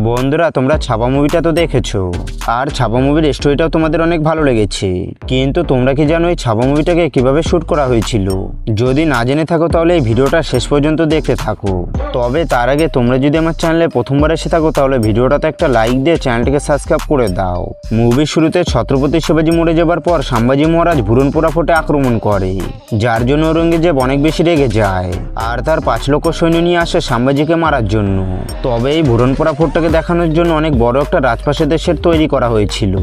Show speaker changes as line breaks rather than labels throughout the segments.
বন্ধুরা, তোমরা ছাপা মুভিটা তো দেখেছো, আর ছাপা মুভির স্টোরিটাও তোমাদের অনেক ভালো লেগেছে। কিন্তু তোমরা কি জানো এই ছাপা মুভিটাকে কিভাবে শ্যুট করা হয়েছিল? যদি না জেনে থাকো তাহলে এই ভিডিওটা শেষ পর্যন্ত দেখতে থাকো। তবে তার আগে তোমরা যদি আমার চ্যানেলে প্রথমবার এসে থাকো তাহলে ভিডিওটাতে একটা লাইক দিয়ে চ্যানেলটিকে সাবস্ক্রাইব করে দাও। মুভির শুরুতে ছত্রপতি শিবাজি মরে যাবার পর সম্ভাজি মহারাজ ভুরনপুরা ফোর্টে আক্রমণ করে, যার জন্য ঔরঙ্গজেব অনেক বেশি রেগে যায় আর তার 5 লক্ষ সৈন্য নিয়ে আসে সম্ভাজিকে মারার জন্য। তবে এই ভুরনপুরা ফোর্টটাকে দেখানোর জন্য অনেক বড় একটা রাজপ্রাসাদের সেট তৈরি করা হয়েছিল,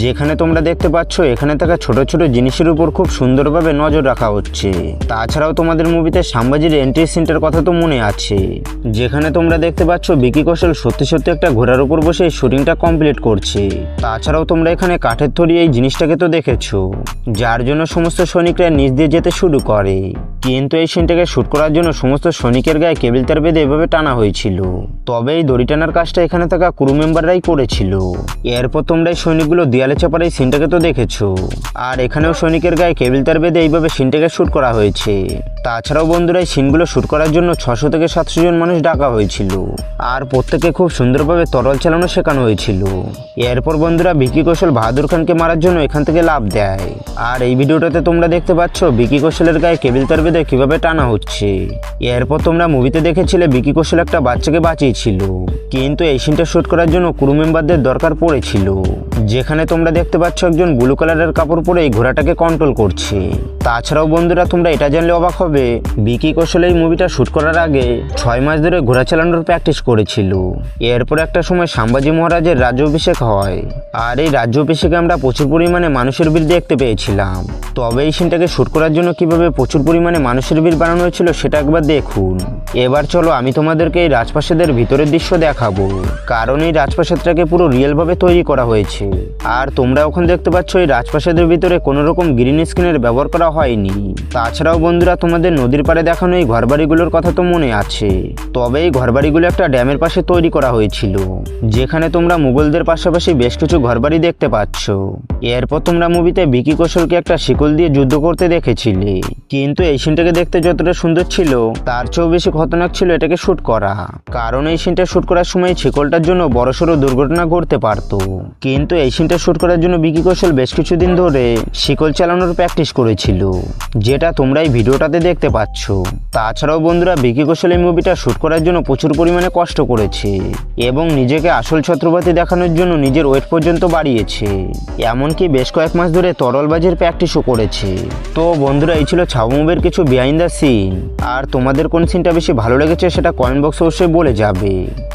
যেখানে তোমরা দেখতে পাচ্ছ এখানে থাকা ছোট ছোট জিনিসের উপর খুব সুন্দরভাবে নজর রাখা হচ্ছে। তাছাড়াও তোমাদের মুভিতে সম্ভাজির এন্ট্রি সিনটার কথা তো মনে আছে, যেখানে তোমরা দেখতে পাচ্ছ বিকি কৌশল সত্যি সত্যি একটা ঘোড়ার উপর বসে শুটিংটা কমপ্লিট করছে। তাছাড়াও তোমরা এখানে কাঠের তৈরি এই জিনিসটাকে তো দেখেছো, যার জন্য সমস্ত সৈনিকরা নিচ দিয়ে যেতে শুরু করে। কিন্তু এই সিনটাকে শুট করার জন্য সমস্ত সৈনিকের গায়ে কেবিল তার বেঁধে এভাবে টানা হয়েছিল। তবে এই দড়ি টানার কাজটা এখানে থাকা ক্রু মেম্বাররাই করেছিল। এরপর তোমরা এই সৈনিকগুলো দেয়ালে চাপার এই সিনটাকে তো দেখেছো, আর এখানেও সৈনিকের গায়ে কেবিল তার বেঁধে এইভাবে সিনটাকে শুট করা হয়েছে। তাছাড়াও বন্ধুরা এই সিনগুলো শুট করার জন্য 600 থেকে 700 জন মানুষ ডাকা হয়েছিল, আর প্রত্যেকে খুব সুন্দরভাবে তরল চালানো শেখানো হয়েছিল। এরপর বন্ধুরা বিকি কৌশল বাহাদুর খানকে মারার জন্য এখান থেকে লাফ দেয়, আর এই ভিডিওটাতে তোমরা দেখতে পাচ্ছ বিকি কৌশলের গায়ে কেবিল তার বেঁধে কিভাবে টানা হচ্ছে। এরপর তোমরা মুভিতে দেখেছিলে বিকি কৌশল একটা বাচ্চাকে বাঁচিয়েছিল, কিন্তু এই সিনটা শুট করার জন্য ক্রু মেম্বারদের দরকার পড়েছিল, যেখানে তোমরা দেখতে পাচ্ছ একজন ব্লু কালারের কাপড় পরে এই ঘোড়াটাকে কন্ট্রোল করছে। তাছাড়াও বন্ধুরা তোমরা এটা জানলে অবাক হবে, বিকি কৌশল এই মুভিটা শুট করার আগে 6 মাস ধরে ঘোড়া চালানোর প্র্যাকটিস করেছিল। এরপর একটা সময় সম্ভাজি মহারাজের রাজ্যাভিষেক হয়, আর এই রাজ্যাভিষেকে আমরা প্রচুর পরিমাণে মানুষের ভিড় দেখতে পেয়েছিলাম। তবে এই সিনটাকে শুট করার জন্য কিভাবে প্রচুর পরিমাণে মানুষের ভিড় বানানো হয়েছিল সেটা একবার দেখুন। এবার চলো আমি তোমাদেরকে এই রাজপ্রাসাদের ভিতরের দৃশ্য দেখাবো, কারণ এই রাজপ্রাসাদটাকে পুরো রিয়েল ভাবে তৈরি করা হয়েছে। আর তোমরা ওখানে দেখতে পাচ্ছ এই রাজপ্রাসাদের ভিতরে কোনো রকম গ্রিন স্ক্রিনের ব্যবহার করা হয়নি। তাছাড়াও বন্ধুরা তোমাদের নদীর পাড়ে দেখানো এই ঘরবাড়িগুলোর কথা তো মনে আছে। তবে এই ঘরবাড়িগুলো একটা ড্যামের পাশে তৈরি করা হয়েছিল, যেখানে তোমরা মুঘলদের পাশাপাশি বেশ কিছু ঘরবাড়ি দেখতে পাচ্ছ। এরপর তোমরা মুভিতে বিকি কৌশলকে একটা শিকল দিয়ে যুদ্ধ করতে দেখেছিলে, কিন্তু এই সিনটাকে দেখতে যতটা সুন্দর ছিল তার চেয়েও বেশি খতরনাক ছিল এটাকে শুট করা, কারণ এই সিনটা শুট করার সময় শিকলটার জন্য বড়সড় দুর্ঘটনা ঘটতে পারত। কিন্তু এই সিনটা শুট করার জন্য বিকি কৌশল বেশ কিছুদিন ধরে শিকল চালানোর প্র্যাকটিস করেছিল, যেটা তোমরা এই ভিডিওটাতে দেখতে পাচ্ছ। তাছাড়াও বন্ধুরা বিকি কৌশল এই মুভিটা শুট করার জন্য প্রচুর পরিমাণে কষ্ট করেছে, এবং নিজেকে আসল ছত্রপতি দেখানোর জন্য নিজের ওয়েট পর্যন্ত বাড়িয়েছে, এমনকি বেশ কয়েক মাস ধরে তরলবাজির প্র্যাকটিসও করেছে। তো বন্ধুরা এই ছিল ছাপা মুভির কিছু বিহাইন্ড দ্য সিন। আর তোমাদের কোন সিনটা বেশি ভালো লেগেছে সেটা কমেন্ট বক্সে অবশ্যই বলে যাবে।